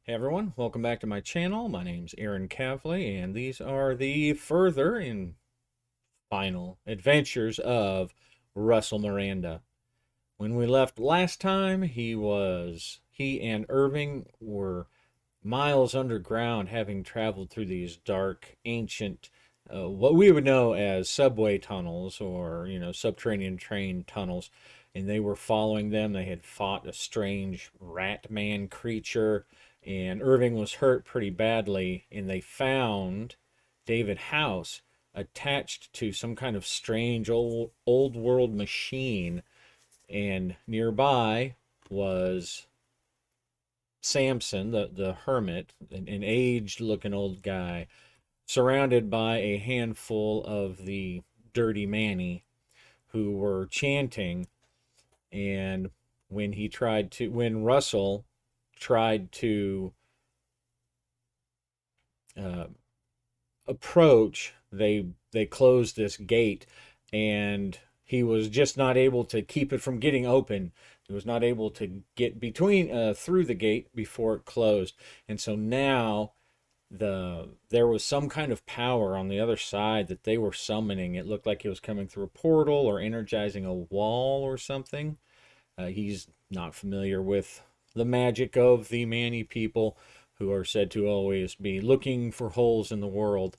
Hey everyone, welcome back to my channel. My name's Aaron Kavley, and these are the further and final adventures of Russell Miranda. When we left last time, he and Irving were miles underground, having traveled through these dark, ancient, what we would know as subway tunnels or, subterranean train tunnels. And they were following them. They had fought a strange rat man creature, and Irving was hurt pretty badly. And they found David House attached to some kind of strange old world machine. And nearby was Samson, the hermit, an aged looking old guy, surrounded by a handful of the dirty Manny who were chanting. And when Russell tried to uh, approach, they closed this gate, and he was just not able to keep it from getting open. He was not able to get between through the gate before it closed, and so now there was some kind of power on the other side that they were summoning. It looked like it was coming through a portal or energizing a wall or something. He's not familiar with the magic of the Manny people, who are said to always be looking for holes in the world.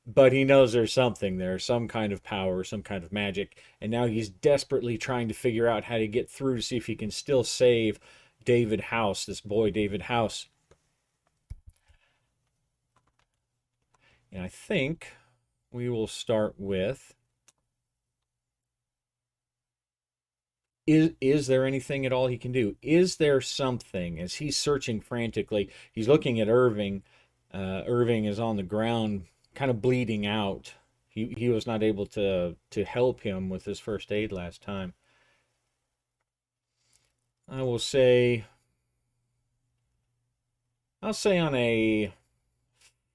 But he knows there's something there, some kind of power, some kind of magic. And now he's desperately trying to figure out how to get through to see if he can still save David House, this boy, David House. And I think we will start with, is there anything at all he can do? Is there something? As he's searching frantically, he's looking at Irving. Irving is on the ground, kind of bleeding out. He was not able to help him with his first aid last time. I will say, I'll say on a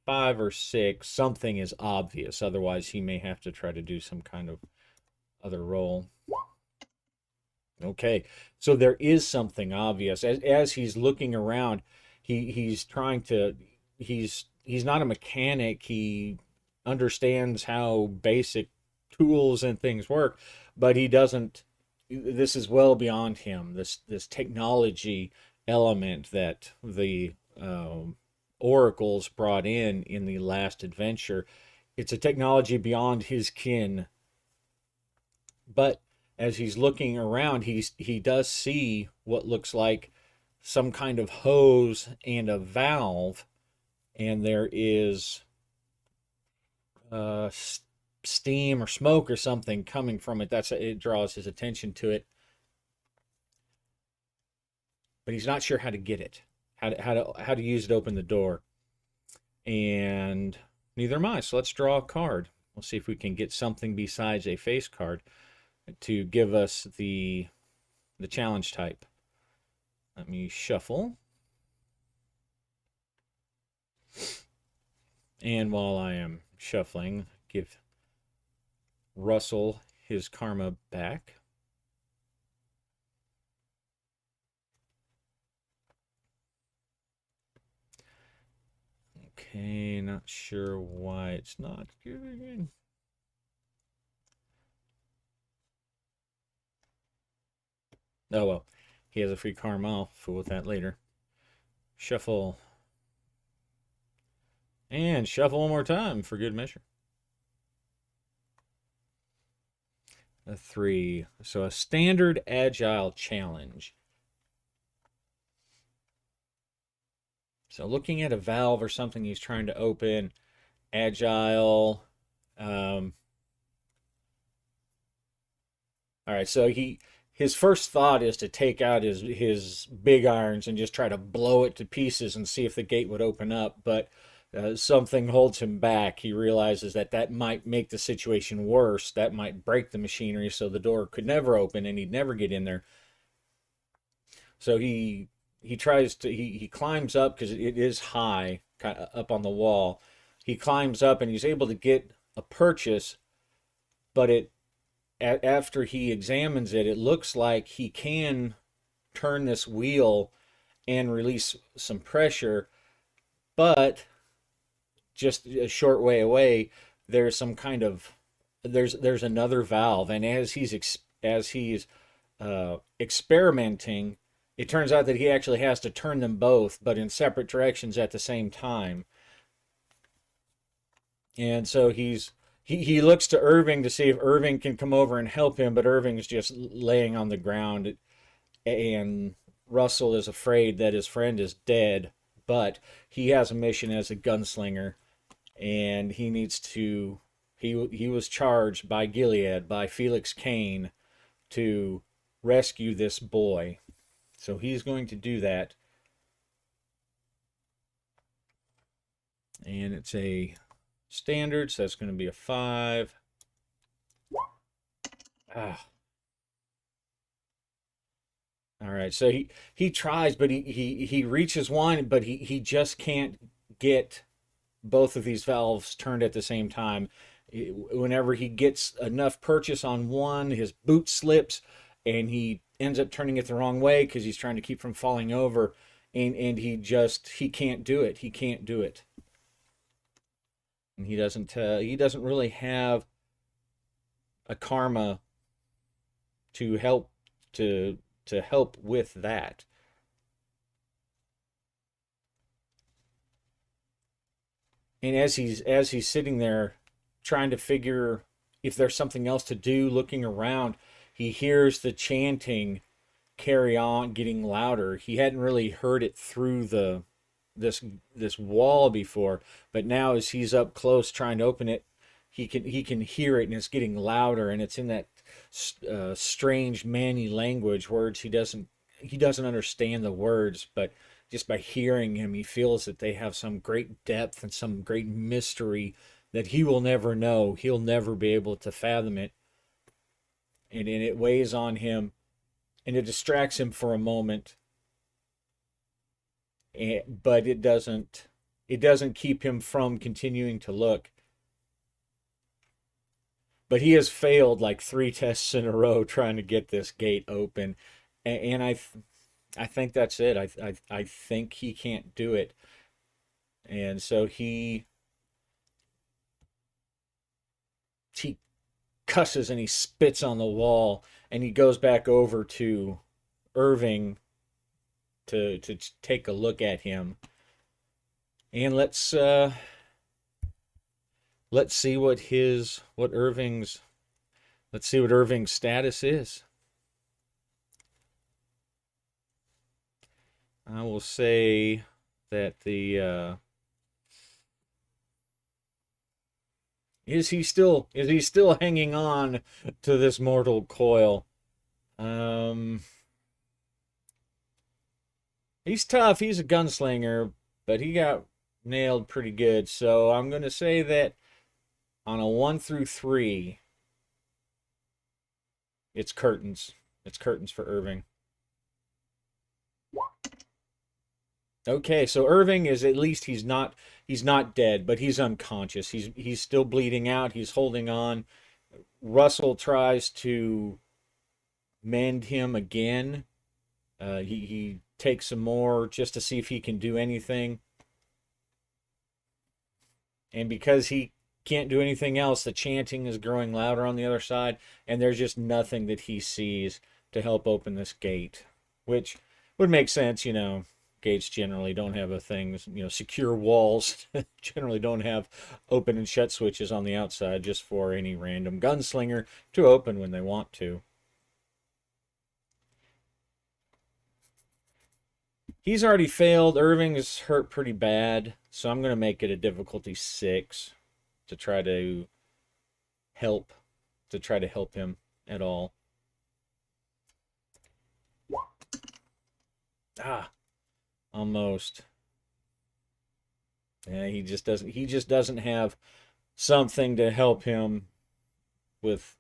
5 or 6, something is obvious. Otherwise, he may have to try to do some kind of other roll. Okay, so there is something obvious. As he's looking around, he's trying to he's not a mechanic. He understands how basic tools and things work, but he doesn't. This is well beyond him. This technology element that the oracles brought in the last adventure. It's a technology beyond his kin, but as he's looking around, he does see what looks like some kind of hose and a valve, and there is uh, steam or smoke or something coming from it. It draws his attention to it, but he's not sure how to get it, how to use it to open the door, and neither am I. So let's draw a card. We'll see if we can get something besides a face card to give us the challenge type. Let me shuffle. And while I am shuffling, give Russell his karma back. Okay, not sure why it's not giving. Oh well, he has a free karma. I'll fool with that later. Shuffle. And shuffle one more time for good measure. A 3. So a standard agile challenge. So looking at a valve or something he's trying to open, agile. All right, so his first thought is to take out his big irons and just try to blow it to pieces and see if the gate would open up, but something holds him back. He realizes that might make the situation worse. That might break the machinery, so the door could never open and he'd never get in there. So he tries to he climbs up because it is high, kind of up on the wall. He climbs up and he's able to get a purchase, but after he examines it, it looks like he can turn this wheel and release some pressure, but just a short way away, there's some kind of there's another valve, and as he's experimenting, it turns out that he actually has to turn them both, but in separate directions at the same time. And so he looks to Irving to see if Irving can come over and help him, but Irving's just laying on the ground, and Russell is afraid that his friend is dead, but he has a mission as a gunslinger, and he needs to. He was charged by Gilead, by Felix Kane, to rescue this boy. So he's going to do that. And it's a standard, so that's going to be a 5. Ah. All right, so he tries, but he reaches one, but he just can't get both of these valves turned at the same time. Whenever he gets enough purchase on one, his boot slips, and he ends up turning it the wrong way because he's trying to keep from falling over, and he can't do it. He can't do it, and he doesn't really have a karma to help to help with that. And as he's sitting there trying to figure if there's something else to do, looking around, he hears the chanting carry on, getting louder. He hadn't really heard it through the this this wall before, but now as he's up close trying to open it, he can hear it, and it's getting louder, and it's in that strange Manny language, words he doesn't understand the words, but just by hearing him, he feels that they have some great depth and some great mystery that he will never know. He'll never be able to fathom it, and it weighs on him, and it distracts him for a moment, but it doesn't keep him from continuing to look. But he has failed like 3 tests in a row trying to get this gate open, and I think that's it. I think he can't do it, and so he cusses and he spits on the wall, and he goes back over to Irving to take a look at him, and let's see what Irving's status is. I will say that the is he still hanging on to this mortal coil? Um, he's tough. He's a gunslinger, but he got nailed pretty good. So I'm going to say that on a 1 through 3, it's curtains. It's curtains for Irving. Okay, so Irving is, at least he's not dead, but he's unconscious. He's still bleeding out. He's holding on. Russell tries to mend him again. He takes some more just to see if he can do anything. And because he can't do anything else, the chanting is growing louder on the other side, and there's just nothing that he sees to help open this gate, which would make sense. Gates generally don't have a thing, secure walls generally don't have open and shut switches on the outside just for any random gunslinger to open when they want to. He's already failed. Irving is hurt pretty bad, so I'm going to make it a difficulty 6 to try to help him at all. Ah, almost. Yeah, he just doesn't have something to help him with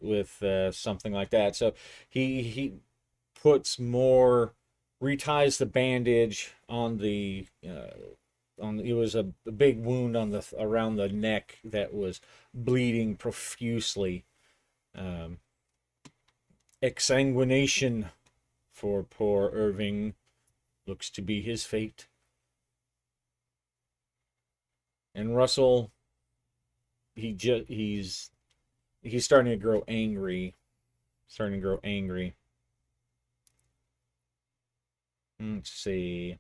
something like that. So he puts more, reties the bandage on it was a big wound on the around the neck that was bleeding profusely. Um, Exsanguination for poor Irving. looks to be his fate. And Russell, he's starting to grow angry. Starting to grow angry. Let's see.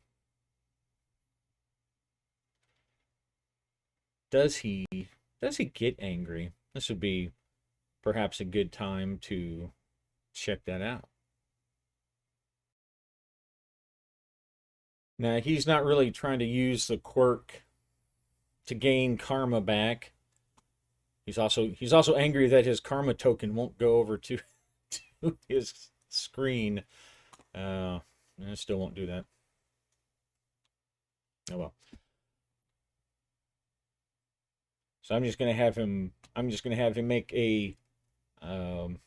Does he does he get angry? This would be perhaps a good time to check that out. Now, he's not really trying to use the quirk to gain karma back. He's also angry that his karma token won't go over to, to his screen. I still won't do that. Oh well. So I'm just gonna have him. I'm just gonna have him make a. Um,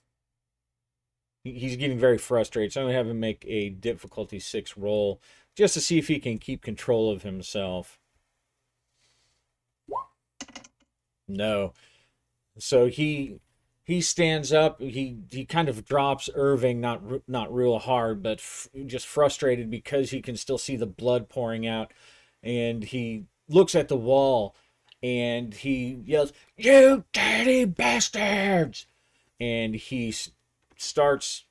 he's getting very frustrated, so I'm gonna have him make a difficulty 6 roll just to see if he can keep control of himself. No. So he stands up. He kind of drops Irving, not real hard, but just frustrated because he can still see the blood pouring out, and he looks at the wall, and he yells, "You dirty bastards!" And he starts.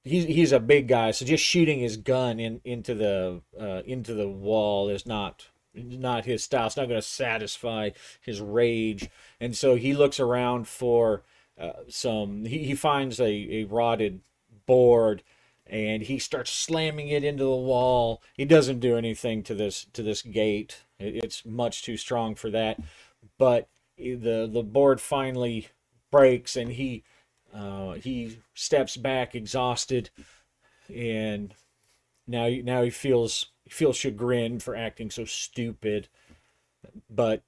He's a big guy, so just shooting his gun into the wall is not his style. It's not going to satisfy his rage, and so he looks around for some. He finds a rotted board, and he starts slamming it into the wall. He doesn't do anything to this gate. It's much too strong for that, but the board finally breaks, and he steps back exhausted, and now he feels chagrined for acting so stupid, but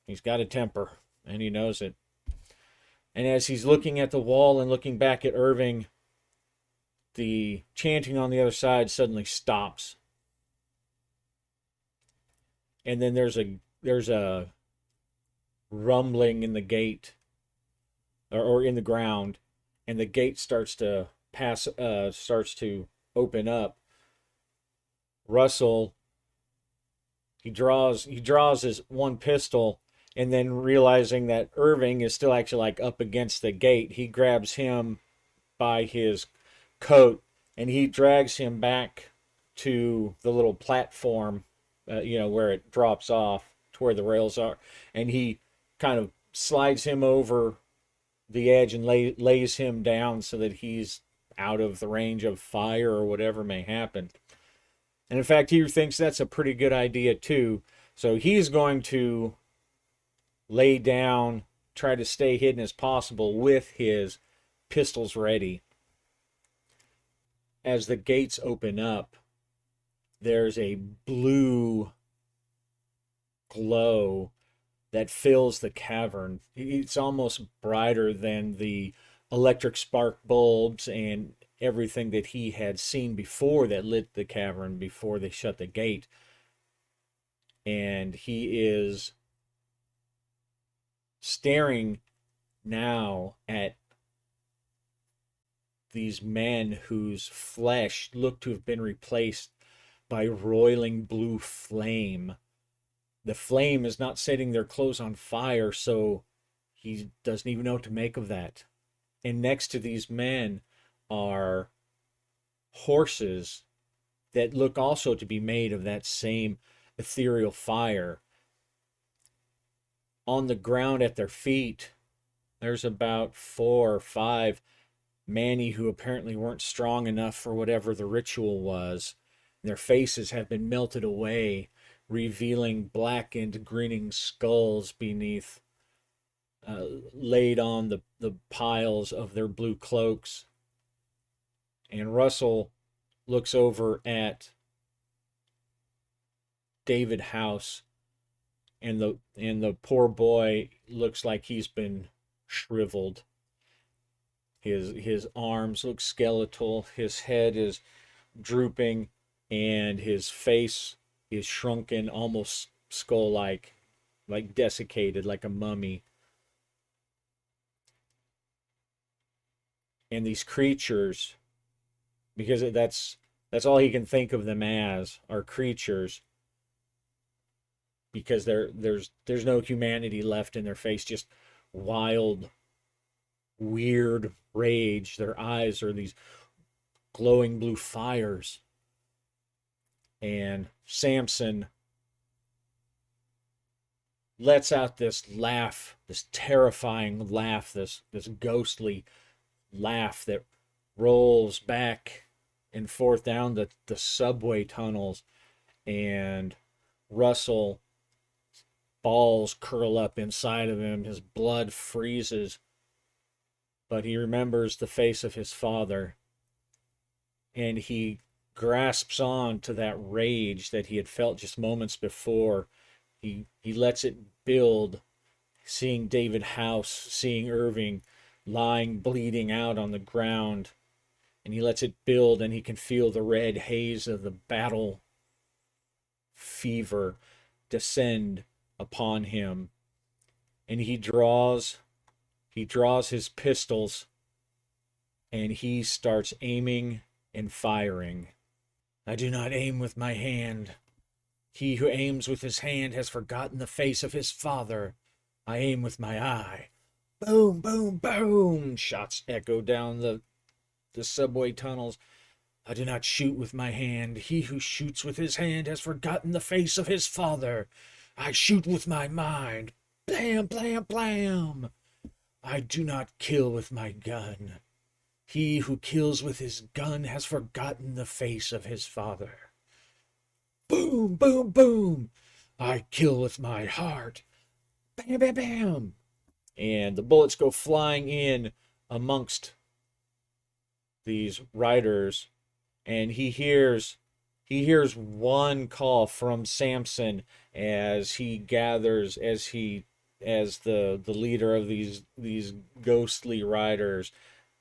he's got a temper and he knows it. And as he's looking at the wall and looking back at Irving, the chanting on the other side suddenly stops. And then there's a rumbling in the gate, or in the ground, and the gate starts to open up. Russell, he draws his one pistol, and then realizing that Irving is still actually like up against the gate, he grabs him by his coat and he drags him back to the little platform, where it drops off to where the rails are, and he kind of slides him over the edge and lays him down so that he's out of the range of fire or whatever may happen. And in fact, he thinks that's a pretty good idea too. So he's going to lay down, try to stay hidden as possible with his pistols ready. As the gates open up, there's a blue glow that fills the cavern. It's almost brighter than the electric spark bulbs and everything that he had seen before that lit the cavern before they shut the gate. And he is staring now at these men whose flesh looked to have been replaced by roiling blue flame. The flame is not setting their clothes on fire, so he doesn't even know what to make of that. And next to these men are horses that look also to be made of that same ethereal fire. On the ground at their feet, there's about 4 or 5 Manny who apparently weren't strong enough for whatever the ritual was. Their faces have been melted away, revealing blackened, grinning skulls beneath, laid on the piles of their blue cloaks. And Russell looks over at David House, and the poor boy looks like he's been shriveled. His arms look skeletal, his head is drooping, and his face is shrunken, almost skull-like, like desiccated, like a mummy. And these creatures, because That's all he can think of them as, are creatures, because there's no humanity left in their face, just wild, weird rage. Their eyes are these glowing blue fires. And Samson lets out this laugh, this terrifying laugh, this ghostly laugh that rolls back and forth down the subway tunnels, and Russell balls curl up inside of him. His blood freezes, but he remembers the face of his father, and he grasps on to that rage that he had felt just moments before. He lets it build, seeing David House, seeing Irving lying bleeding out on the ground, and he lets it build, and he can feel the red haze of the battle fever descend upon him, and he draws his pistols, and he starts aiming and firing. I do not aim with my hand. He who aims with his hand has forgotten the face of his father. I aim with my eye. Boom, boom, boom! Shots echo down the subway tunnels. I do not shoot with my hand. He who shoots with his hand has forgotten the face of his father. I shoot with my mind. Blam, blam, blam! I do not kill with my gun. He who kills with his gun has forgotten the face of his father. Boom, boom, boom! I kill with my heart. Bam, bam, bam! And the bullets go flying in amongst these riders, and he hears one call from Samson as he gathers, as the leader of these ghostly riders,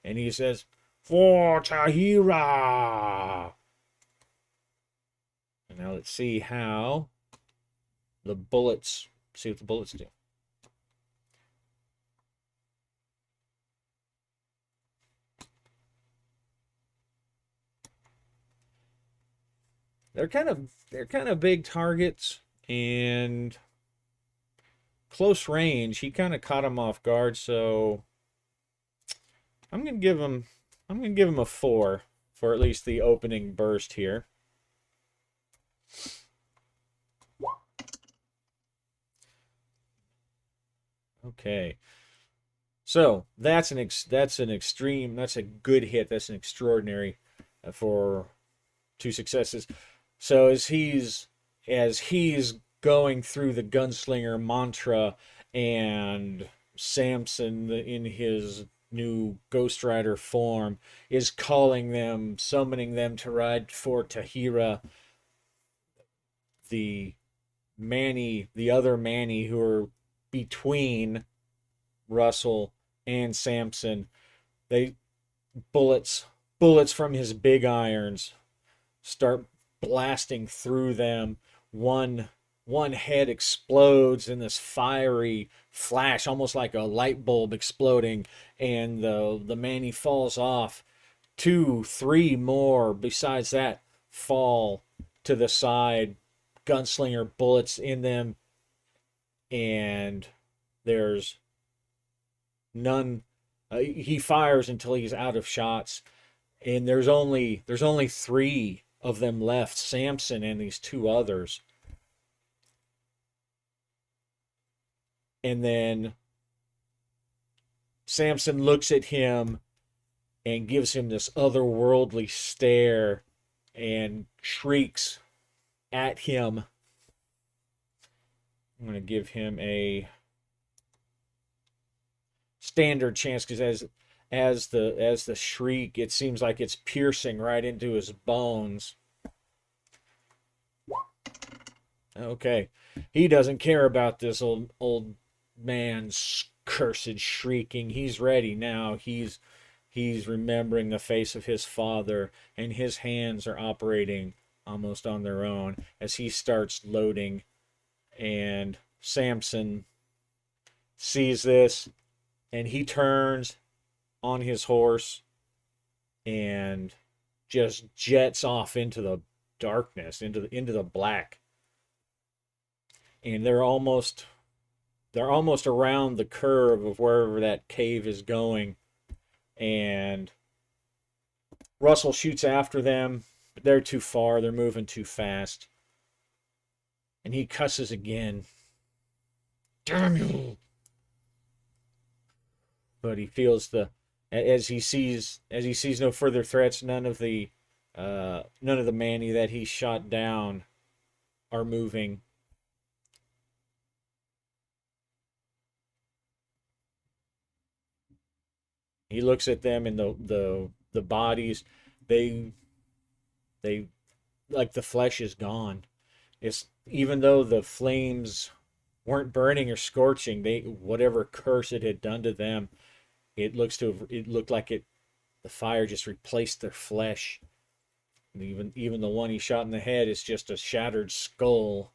and he says, "For Tahira!" And now let's see how the bullets, see what the bullets do. They're kind of big targets, and close range. He kind of caught him off guard, so I'm gonna give him a 4 for at least the opening burst here. Okay, so that's a good hit. That's an extraordinary for 2 successes. So as he's going through the gunslinger mantra, and Samson in his new Ghost Rider form is calling them, summoning them to ride for Tahira, the other Manny who are between Russell and Samson, they bullets from his big irons start blasting through them. One head explodes in this fiery flash, almost like a light bulb exploding, and the Manny falls off. 2, 3 more besides that fall to the side, gunslinger bullets in them, and there's none. He fires until he's out of shots, and there's only 3 of them left, Samson and these 2 others. And then Samson looks at him and gives him this otherworldly stare and shrieks at him. I'm going to give him a standard chance, because as the shriek, it seems like it's piercing right into his bones. Okay, he doesn't care about this old man's cursed shrieking. He's ready now. He's remembering the face of his father, and his hands are operating almost on their own as he starts loading. And Samson sees this, and he turns on his horse and just jets off into the darkness, into the black, and they're almost around the curve of wherever that cave is going, and Russell shoots after them, but they're too far. They're moving too fast, and he cusses again. Damn you! But he feels as he sees no further threats. None of the Manny that he shot down are moving. He looks at them, and the bodies, they they like the flesh is gone. It's even though the flames weren't burning or scorching, they whatever curse it had done to them, it looked like the fire just replaced their flesh. Even the one he shot in the head is just a shattered skull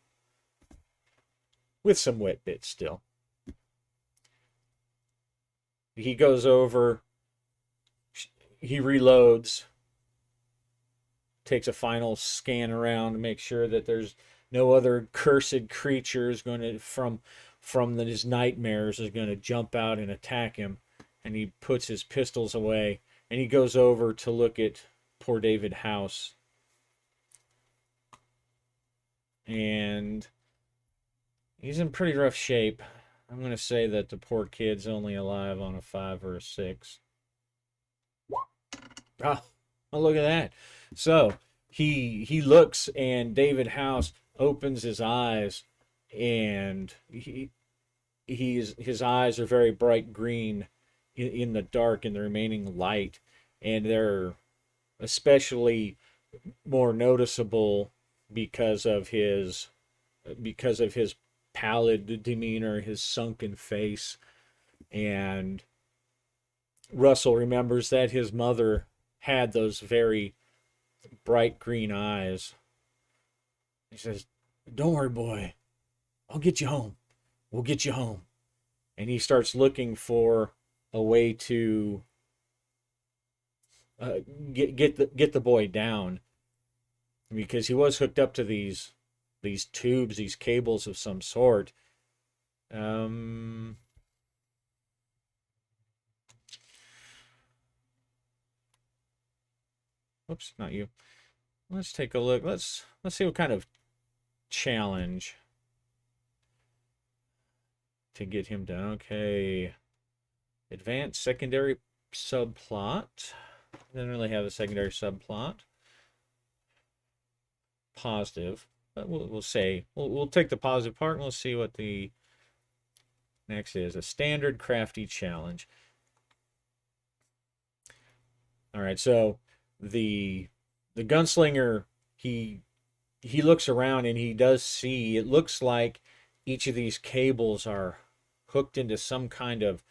with some wet bits still. He goes over, he reloads, takes a final scan around to make sure that there's no other cursed creatures going to from his nightmares is going to jump out and attack him. And he puts his pistols away, and he goes over to look at poor David House. And he's in pretty rough shape. I'm going to say that the poor kid's only alive on a 5 or a 6. Oh, look at that. So he looks, and David House opens his eyes, and his eyes are very bright green in the dark, in the remaining light, and they're especially more noticeable because of his pallid demeanor, his sunken face. And Russell remembers that his mother had those very bright green eyes. He says, "Don't worry, boy. I'll get you home. We'll get you home." And he starts looking for a way to get the boy down, because he was hooked up to these tubes, these cables of some sort. Oops, not you. Let's take a look. Let's see what kind of challenge to get him down. Okay. Advanced secondary subplot. Doesn't really have a secondary subplot. Positive. But we'll say we'll take the positive part, and we'll see what the next is. A standard crafty challenge. All right, so the gunslinger, he looks around, and he does see, it looks like each of these cables are hooked into some kind of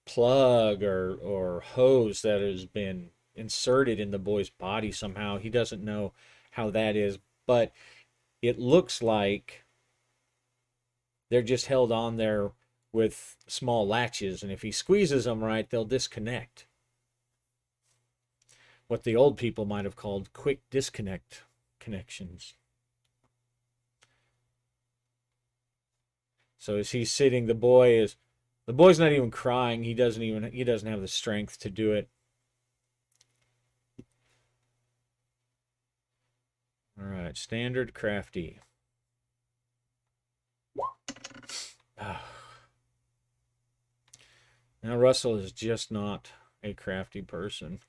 plug or hose that has been inserted in the boy's body somehow. He doesn't know how that is, but it looks like they're just held on there with small latches, and if he squeezes them right, they'll disconnect. What the old people might have called quick disconnect connections. So as he's sitting, the boy's not even crying. He doesn't have the strength to do it. All right, standard crafty. Now Russell is just not a crafty person.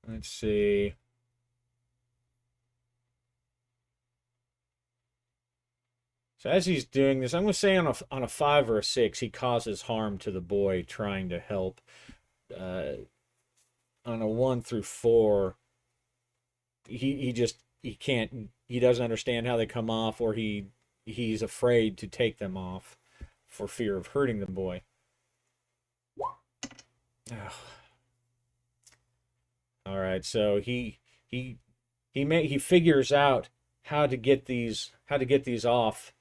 Let's see. So as he's doing this, I'm going to say on a 5 or a 6, he causes harm to the boy trying to help. On a 1 through 4, he doesn't understand how they come off, or he's afraid to take them off for fear of hurting the boy. Oh. All right, so he figures out how to get these off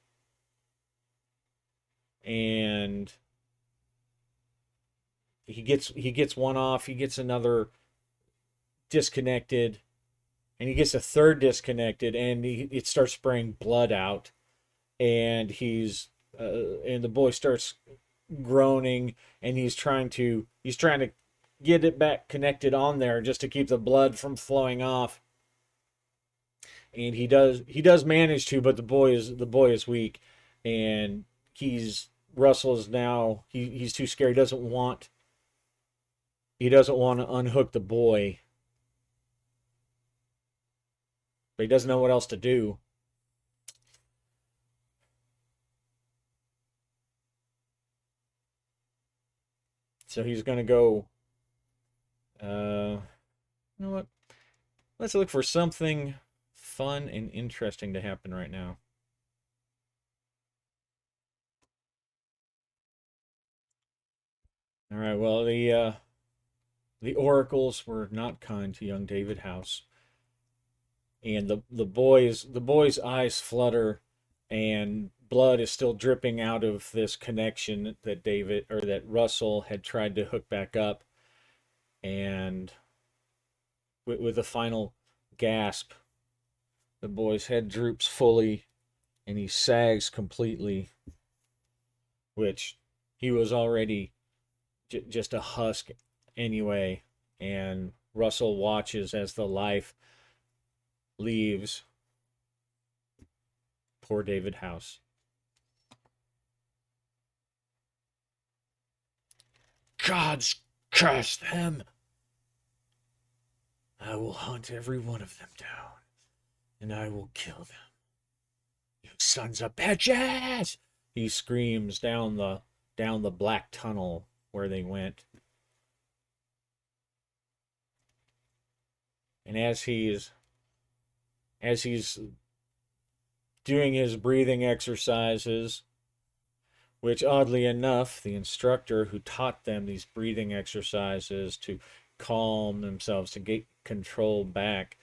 and he gets one off, he gets another disconnected, and he gets a third disconnected, and it starts spraying blood out, and and the boy starts groaning, and he's trying to get it back connected on there just to keep the blood from flowing off. And he does manage to, but the boy is weak, and Russell is now he's too scared. He doesn't want to unhook the boy, but he doesn't know what else to do. So he's gonna go. You know what? Let's look for something fun and interesting to happen right now. All right. Well, the oracles were not kind to young David House, and the boy's eyes flutter, and blood is still dripping out of this connection that Russell had tried to hook back up, and with a final gasp, the boy's head droops fully, and he sags completely, which he was already just a husk anyway. And Russell watches as the life leaves poor David House. Gods curse them! I will hunt every one of them down, and I will kill them. You sons of bitches! He screams down the black tunnel where they went. And as he's doing his breathing exercises, which oddly enough, the instructor who taught them these breathing exercises to calm themselves, to get control back,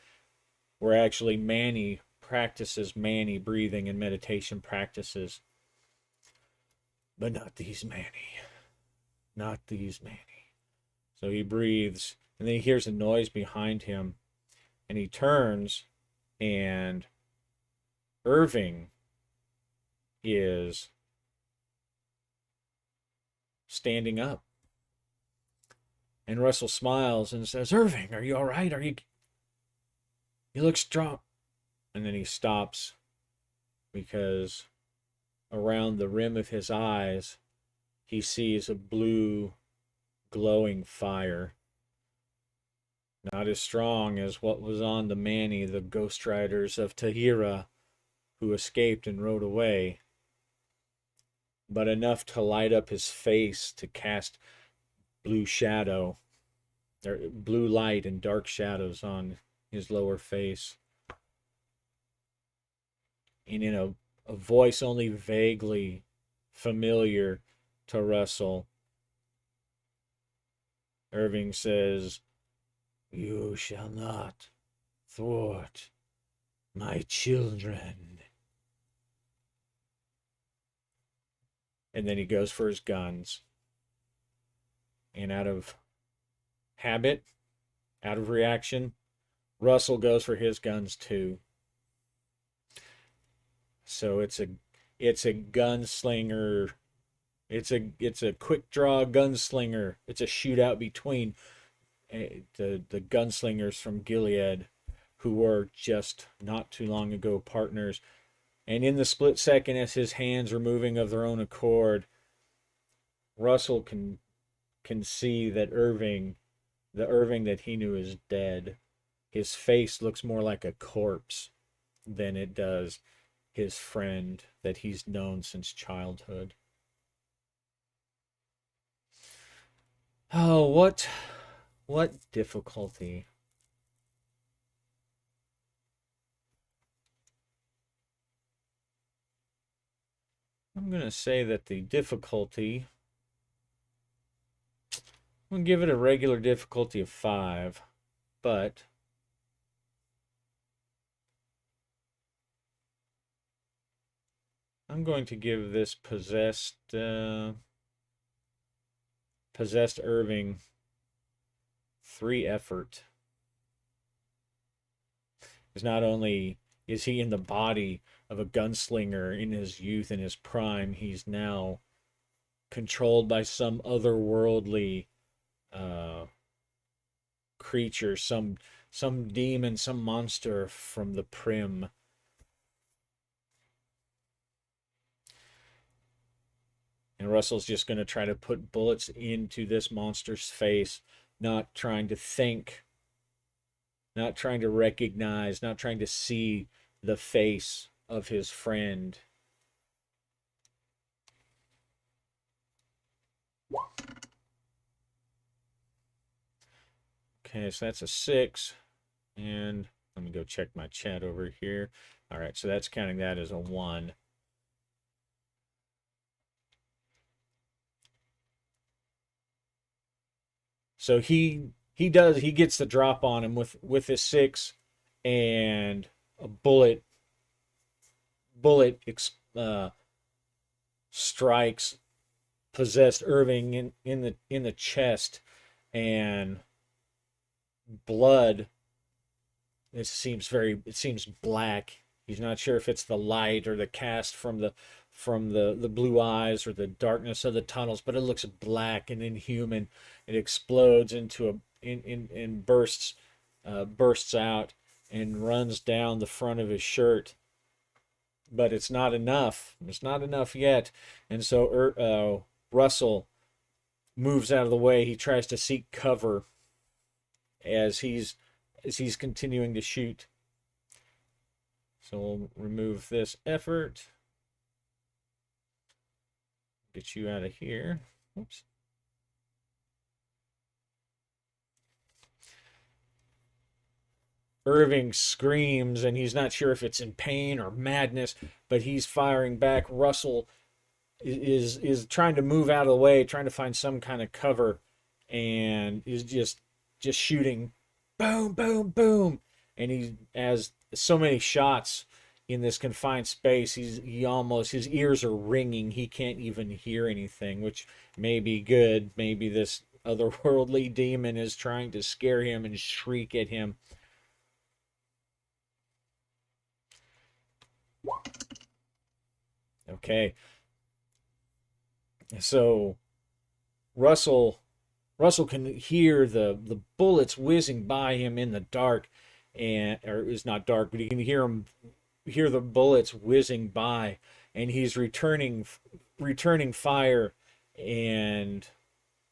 were actually Manny breathing and meditation practices. But not these Manny. Not these Manny. So he breathes, and then he hears a noise behind him, and he turns, and Irving is standing up. And Russell smiles and says, "Irving, are you all right? You look strong." And then he stops because around the rim of his eyes, he sees a blue glowing fire. Not as strong as what was on the Manny, the Ghostriders of Tahira, who escaped and rode away, but enough to light up his face, to cast blue shadow, or blue light and dark shadows on his lower face. And in a voice only vaguely familiar to Russell, Irving says, "You shall not thwart my children." And then he goes for his guns. And out of habit, out of reaction, Russell goes for his guns too. So it's a gunslinger. It's a quick draw gunslinger. It's a shootout between the gunslingers from Gilead, who were just not too long ago partners. And in the split second, as his hands are moving of their own accord, Russell can see that the Irving that he knew, is dead. His face looks more like a corpse than it does his friend that he's known since childhood. Oh, what difficulty. I'm going to say that the difficulty, I'm going to give it a regular difficulty of 5, but I'm going to give this possessed Irving 3 effort. Because not only is he in the body of a gunslinger in his youth and his prime, he's now controlled by some otherworldly uh, creature, some demon, some monster from the Prim. And Russell's just going to try to put bullets into this monster's face, not trying to think, not trying to recognize, not trying to see the face of his friend. Okay, so that's a 6. And let me go check my chat over here. All right, so that's counting that as a 1. So he gets the drop on him with his 6, and a bullet strikes possessed Irving in the chest, and blood. It seems black. He's not sure if it's the light or the cast from the blue eyes or the darkness of the tunnels, but it looks black and inhuman. It explodes into in bursts out and runs down the front of his shirt. But it's not enough. It's not enough yet. And so Russell moves out of the way. He tries to seek cover as he's continuing to shoot. So we'll remove this effort. Get you out of here. Oops. Irving screams, and he's not sure if it's in pain or madness, but he's firing back. Russell is trying to move out of the way, trying to find some kind of cover, and is just shooting, boom, boom, boom, and he has so many shots in this confined space. His ears are ringing. He can't even hear anything, which may be good. Maybe this otherworldly demon is trying to scare him and shriek at him. Okay. So Russell can hear the bullets whizzing by him in the dark, and or it's not dark, but he can hear the bullets whizzing by, and he's returning fire and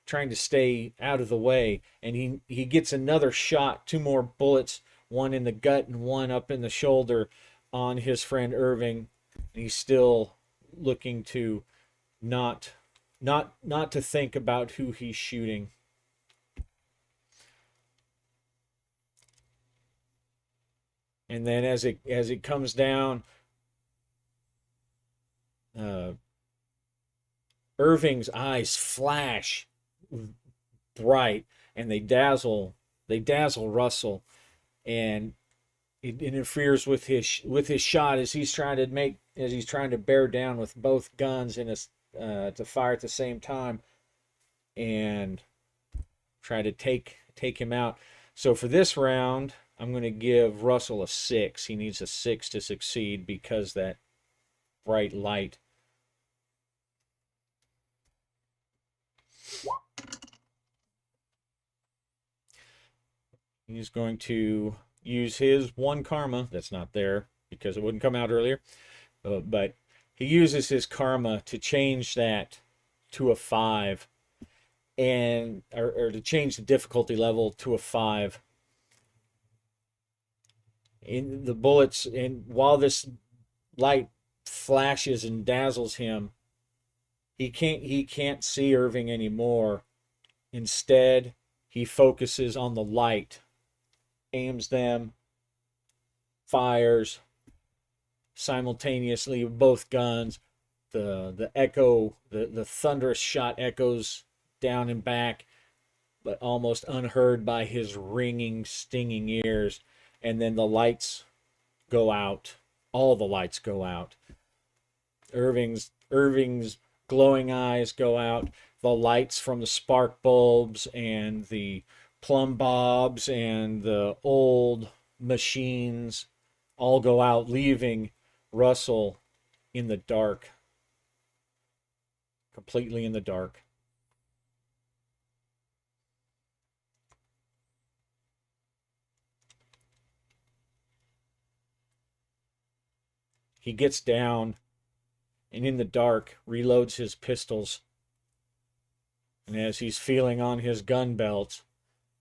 trying to stay out of the way. And he gets another shot, 2 more bullets, one in the gut and one up in the shoulder, on his friend Irving. And he's still looking to not to think about who he's shooting. And then as it comes down, Irving's eyes flash bright, and they dazzle Russell, and it interferes with his shot as he's trying to bear down with both guns to fire at the same time and try to take him out. So for this round, I'm going to give Russell a 6. He needs a 6 to succeed because that bright light. He's going to use his 1 karma. That's not there because it wouldn't come out earlier. But he uses his karma to change that to a 5, and or to change the difficulty level to a 5. In the bullets, and while this light flashes and dazzles him, he can't see Irving anymore. Instead, he focuses on the light, aims them, fires simultaneously with both guns. The echo, the thunderous shot echoes down and back, but almost unheard by his ringing, stinging ears. And then the lights go out. All the lights go out. Irving's glowing eyes go out. The lights from the spark bulbs and the plumb bobs and the old machines all go out, leaving Russell in the dark, completely in the dark. He gets down and in the dark reloads his pistols. And as he's feeling on his gun belt,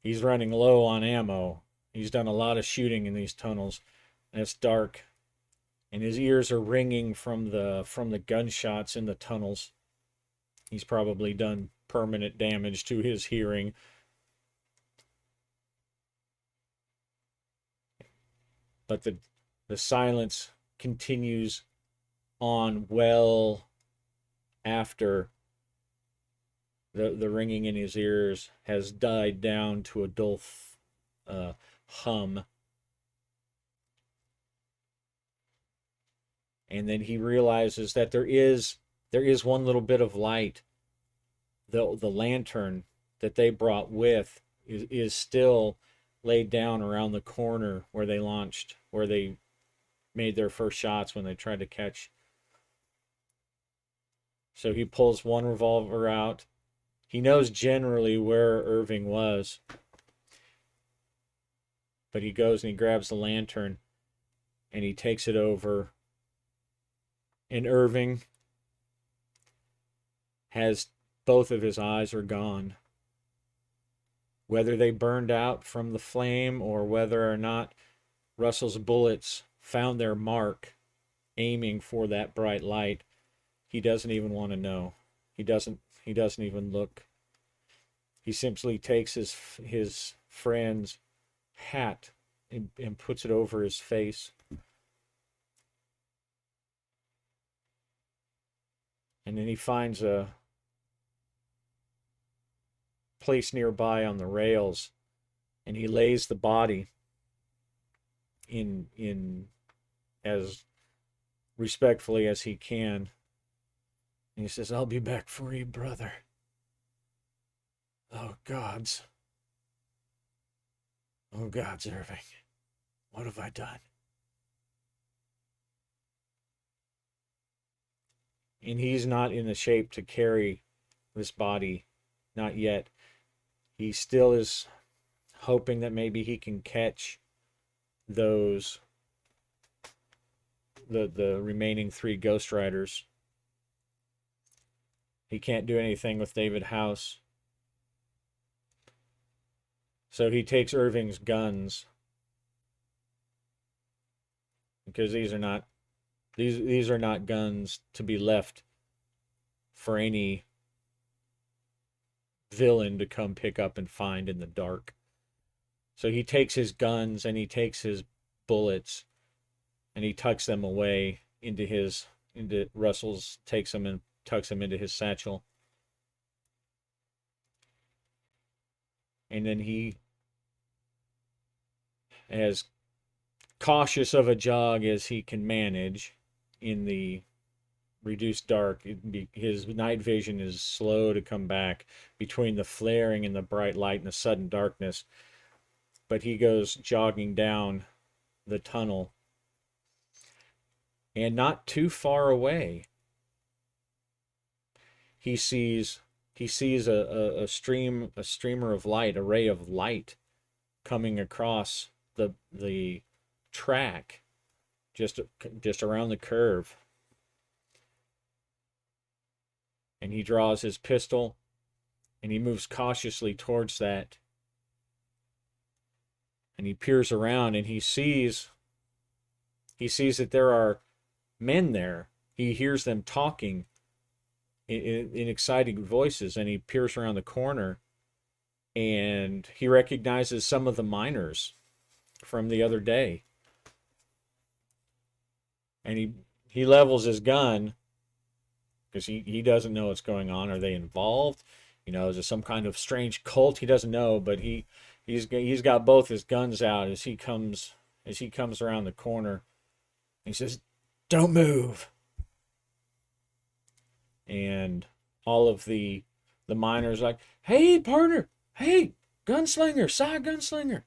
he's running low on ammo. He's done a lot of shooting in these tunnels, and it's dark. And his ears are ringing from the gunshots in the tunnels. He's probably done permanent damage to his hearing. But the silence continues on well after the ringing in his ears has died down to a dull hum. And then he realizes that there is one little bit of light. The lantern that they brought with is still laid down around the corner where they launched, where they made their first shots when they tried to catch. So he pulls one revolver out. He knows generally where Irving was, but he goes and he grabs the lantern and he takes it over. And Irving has both of his eyes are gone. Whether they burned out from the flame or whether or not Russell's bullets found their mark aiming for that bright light, he doesn't even want to know. He doesn't even look. He simply takes his friend's hat and puts it over his face. And then he finds a place nearby on the rails, and he lays the body in as respectfully as he can. And he says, "I'll be back for you, brother." Oh, gods. Oh, gods, Irving. What have I done? And he's not in the shape to carry this body, not yet. He still is hoping that maybe he can catch those the remaining 3 Ghostriders. He can't do anything with David House. So he takes Irving's guns, because these are not guns to be left for any villain to come pick up and find in the dark. So he takes his guns and he takes his bullets and he tucks them away into Russell's, takes them and tucks them into his satchel. And then he, as cautious of a jog as he can manage in the reduced dark, his night vision is slow to come back between the flaring and the bright light and the sudden darkness. But he goes jogging down the tunnel, and not too far away, he sees a streamer of light, a ray of light coming across the track just around the curve. And he draws his pistol and he moves cautiously towards that. And he peers around and he sees that there are men there. He hears them talking in exciting voices, and he peers around the corner and he recognizes some of the miners from the other day. And he levels his gun because he doesn't know what's going on. Are they involved? Is it some kind of strange cult? He doesn't know, but he's got both his guns out as he comes around the corner. He says, "Don't move." And all of the miners like, hey partner, hey gunslinger, side gunslinger.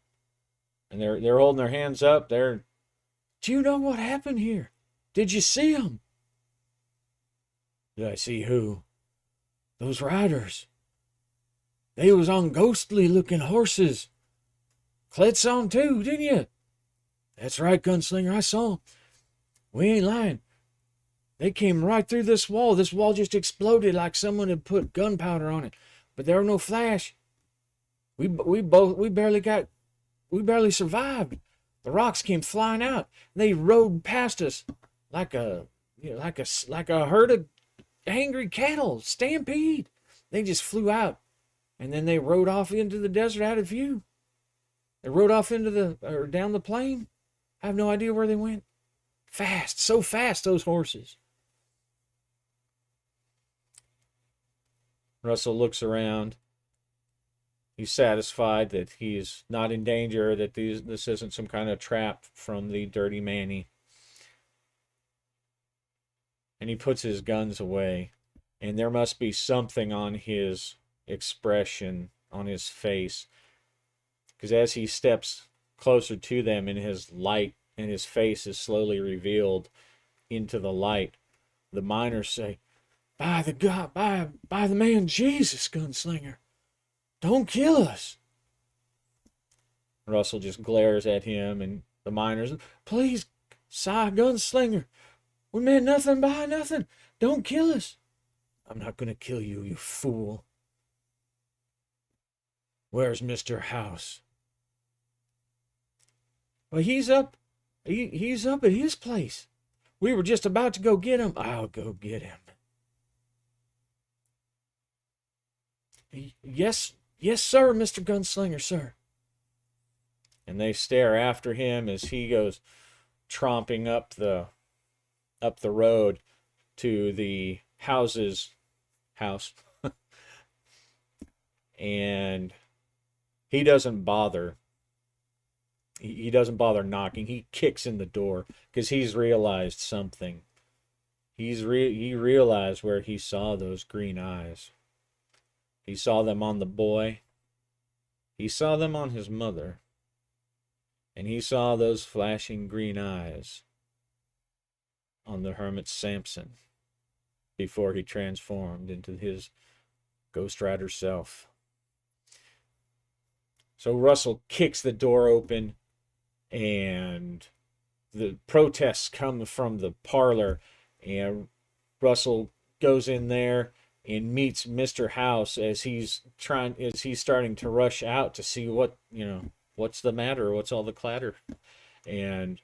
And they're holding their hands up. Do you know what happened here? Did you see them? Did I see who? Those riders. They was on ghostly looking horses. Clet saw 'em too, didn't you? That's right, gunslinger, I saw 'em. We ain't lying. They came right through this wall. This wall just exploded like someone had put gunpowder on it. But there was no flash. We barely survived. The rocks came flying out. They rode past us like a herd of angry cattle, stampede. They just flew out, and then they rode off into the desert out of view. They rode off or down the plain. I have no idea where they went. Fast, so fast, those horses. Russell looks around. He's satisfied that he's not in danger, that this isn't some kind of trap from the Dirty Manny. And he puts his guns away. And there must be something on his expression, on his face. Because as he steps closer to them and his light and his face is slowly revealed into the light, the miners say, by the man Jesus, gunslinger, don't kill us. Russell just glares at him, and the miners, please, gunslinger, we meant nothing by nothing. Don't kill us. I'm not going to kill you, you fool. Where's Mr. House? Well, he's up. He's up at his place. We were just about to go get him. I'll go get him. Yes, sir, Mr. Gunslinger, sir. And they stare after him as he goes tromping up the road to the house. And he doesn't bother. He doesn't bother knocking. He kicks in the door because he's realized something. He realized where he saw those green eyes. He saw them on the boy. He saw them on his mother. And he saw those flashing green eyes on the hermit Samson before he transformed into his Ghost Rider self. So Russell kicks the door open, and the protests come from the parlor, and Russell goes in there and meets Mr. House as he's starting to rush out to see what's the matter, what's all the clatter. And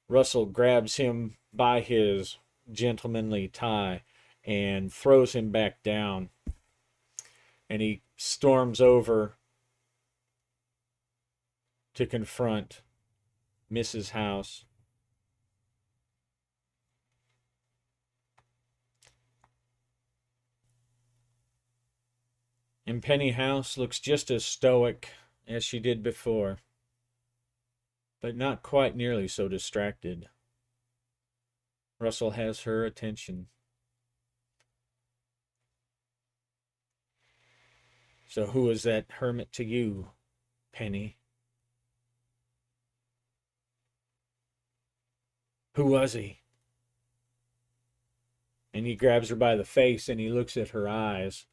Russell grabs him by his gentlemanly tie and throws him back down. And he storms over to confront Mrs. House. And Penny House looks just as stoic as she did before, but not quite nearly so distracted. Russell has her attention. So who is that hermit to you, Penny? Who was he? And he grabs her by the face and he looks at her eyes.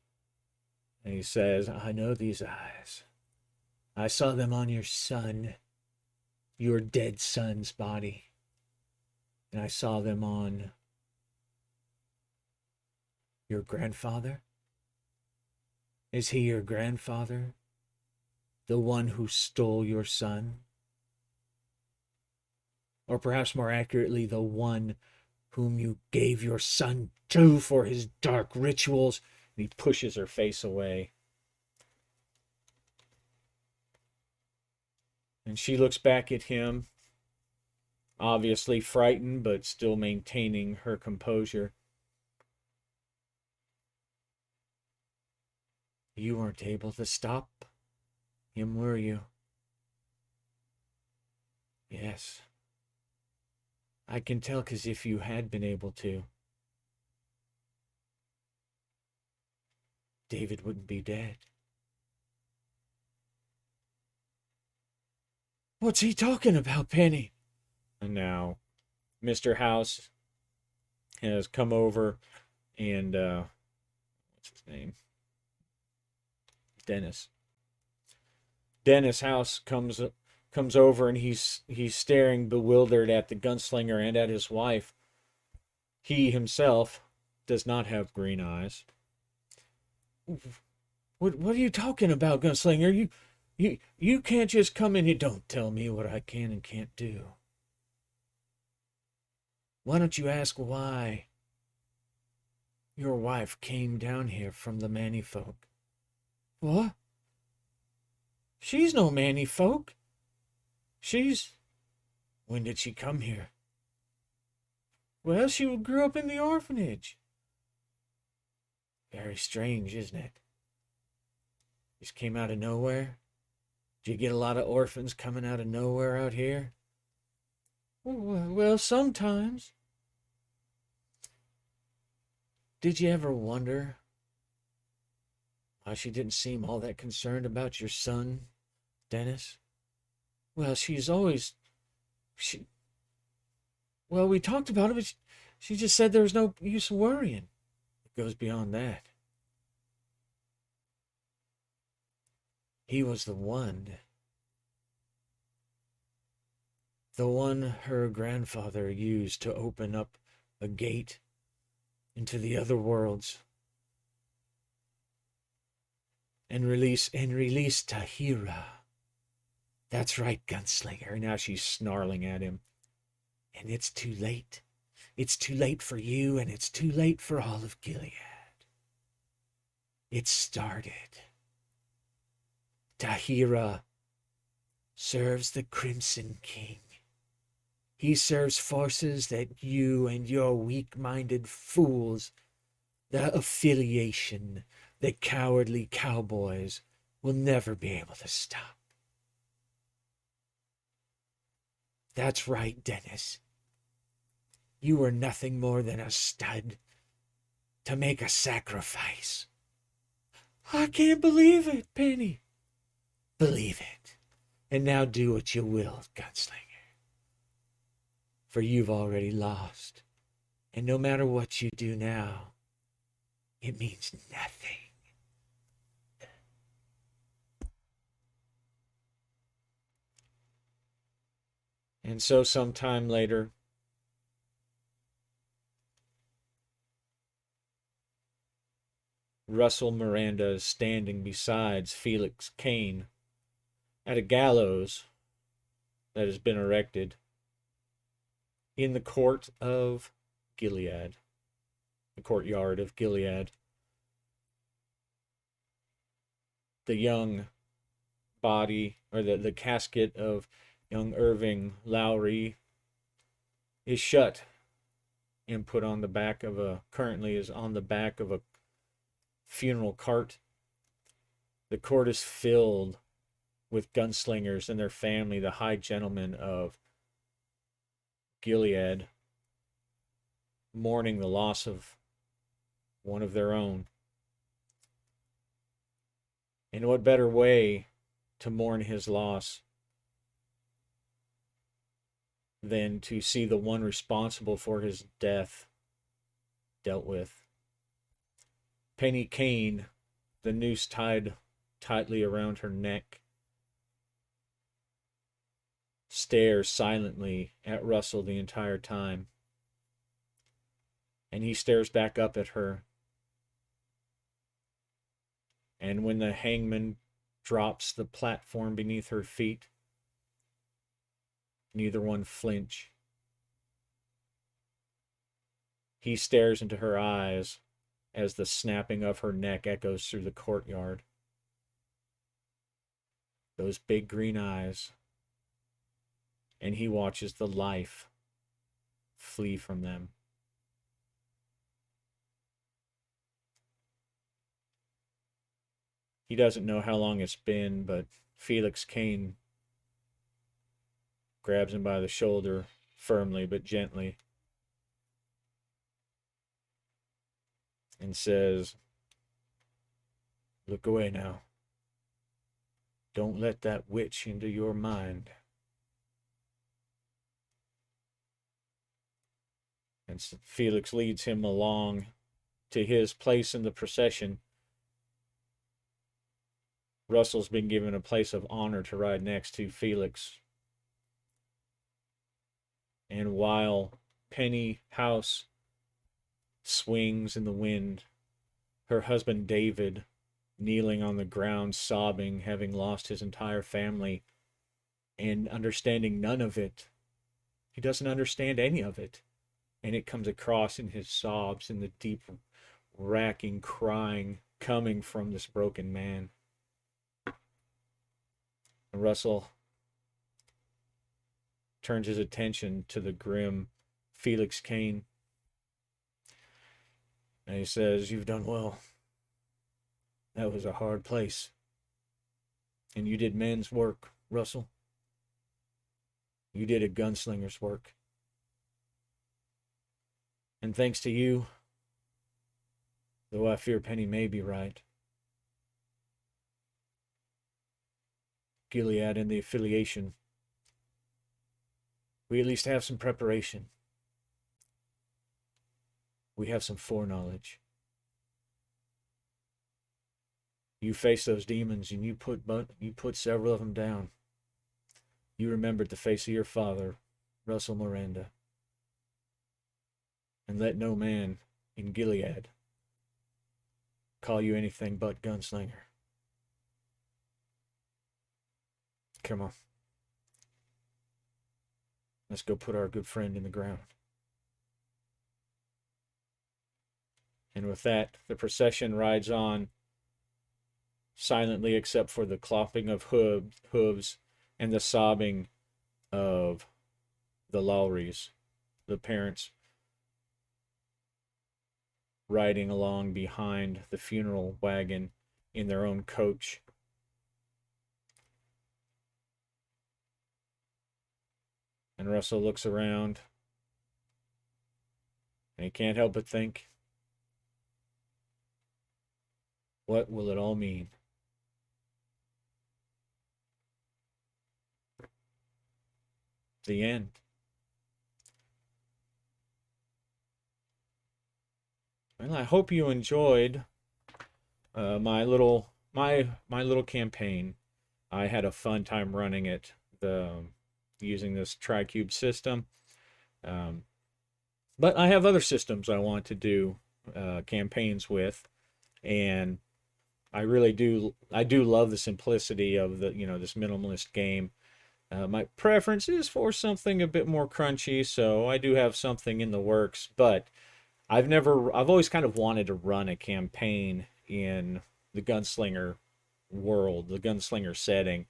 And he says, I know these eyes. I saw them on your son, your dead son's body. And I saw them on your grandfather. Is he your grandfather? The one who stole your son? Or perhaps more accurately, the one whom you gave your son to for his dark rituals? And he pushes her face away. And she looks back at him, obviously frightened, but still maintaining her composure. You weren't able to stop him, were you? Yes. I can tell, because if you had been able to, David wouldn't be dead. What's he talking about, Penny? And now Mr. House has come over and, what's his name? Dennis. Dennis House comes over and he's staring bewildered at the gunslinger and at his wife. He himself does not have green eyes. What are you talking about, gunslinger? You can't just come in here. Don't tell me what I can and can't do. Why don't you ask why your wife came down here from the Manny folk? What? She's no Manny folk. When did she come here? Well, she grew up in the orphanage. Very strange, isn't it? Just came out of nowhere. Do you get a lot of orphans coming out of nowhere out here? Well, sometimes. Did you ever wonder why she didn't seem all that concerned about your son, Dennis? Well, well, we talked about it, but she just said there was no use worrying. It goes beyond that. He was the one her grandfather used to open up a gate into the other worlds and release Tahira. That's right, gunslinger. Now she's snarling at him. And it's too late. It's too late for you, and it's too late for all of Gilead. It started. Tahira serves the Crimson King. He serves forces that you and your weak-minded fools, the affiliation, the cowardly cowboys, will never be able to stop. That's right, Dennis. You were nothing more than a stud to make a sacrifice. I can't believe it, Penny. Believe it. And now do what you will, gunslinger. For you've already lost. And no matter what you do now, it means nothing. And so sometime later, Russell Miranda is standing beside Felix Kane at a gallows that has been erected in the court of Gilead, the courtyard of Gilead. The young body, or the casket of young Irving Lowry is shut and put on the back of currently is on the back of a funeral cart. The court is filled with gunslingers and their family, the high gentlemen of Gilead, mourning the loss of one of their own. And what better way to mourn his loss than to see the one responsible for his death dealt with? Penny Kane, the noose tied tightly around her neck, stares silently at Russell the entire time. And he stares back up at her. And when the hangman drops the platform beneath her feet, neither one flinch. He stares into her eyes as the snapping of her neck echoes through the courtyard. Those big green eyes. And he watches the life flee from them. He doesn't know how long it's been, but Felix Kane grabs him by the shoulder, firmly but gently, and says, Look away now. Don't let that witch into your mind. And Felix leads him along to his place in the procession. Russell's been given a place of honor to ride next to Felix. And while Penny House swings in the wind, her husband David, kneeling on the ground, sobbing, having lost his entire family, and understanding none of it. He doesn't understand any of it. And it comes across in his sobs, in the deep, racking crying coming from this broken man. And Russell turns his attention to the grim Felix Kane. And he says, "You've done well. That was a hard place. And you did men's work, Russell. You did a gunslinger's work. And thanks to you, though I fear Penny may be right, Gilead and the affiliation, we at least have some preparation. We have some foreknowledge. You faced those demons and you put several of them down. You remembered the face of your father, Russell Miranda. And let no man in Gilead call you anything but gunslinger. Come on. Let's go put our good friend in the ground." And with that, the procession rides on silently, except for the clopping of hooves and the sobbing of the Lowrys, the parents, riding along behind the funeral wagon in their own coach. And Russell looks around, and he can't help but think, what will it all mean? The end. Well, I hope you enjoyed my little campaign. I had a fun time running it, using this TriCube system. But I have other systems I want to do campaigns with, and I do love the simplicity of this minimalist game. My preference is for something a bit more crunchy, so I do have something in the works, but I've always kind of wanted to run a campaign in the gunslinger world, the gunslinger setting,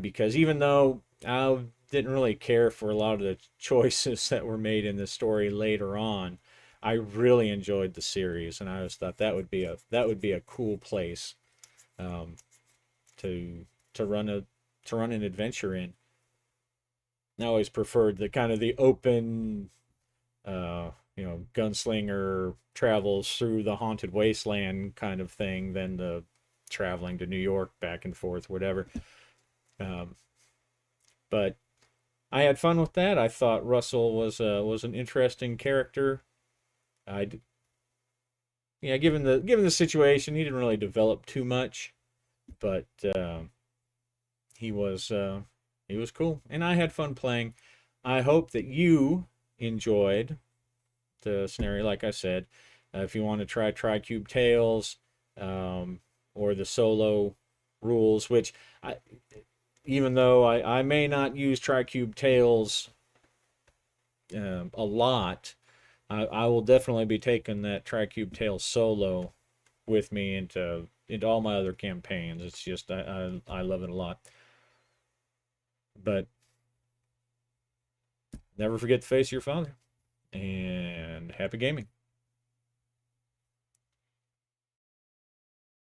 because even though I didn't really care for a lot of the choices that were made in the story later on, I really enjoyed the series, and I just thought that would be a cool place to run an adventure in. I always preferred the kind of the open, gunslinger travels through the haunted wasteland kind of thing than the traveling to New York back and forth, whatever. But I had fun with that. I thought Russell was an interesting character. Given the situation, he didn't really develop too much, but he was cool, and I had fun playing. I hope that you enjoyed the scenario. Like I said, if you want to try TriCube Tales, or the solo rules, which even though I may not use TriCube Tales a lot, I will definitely be taking that TriCube Tales solo with me into all my other campaigns. It's just I love it a lot. But never forget the face of your father, and happy gaming.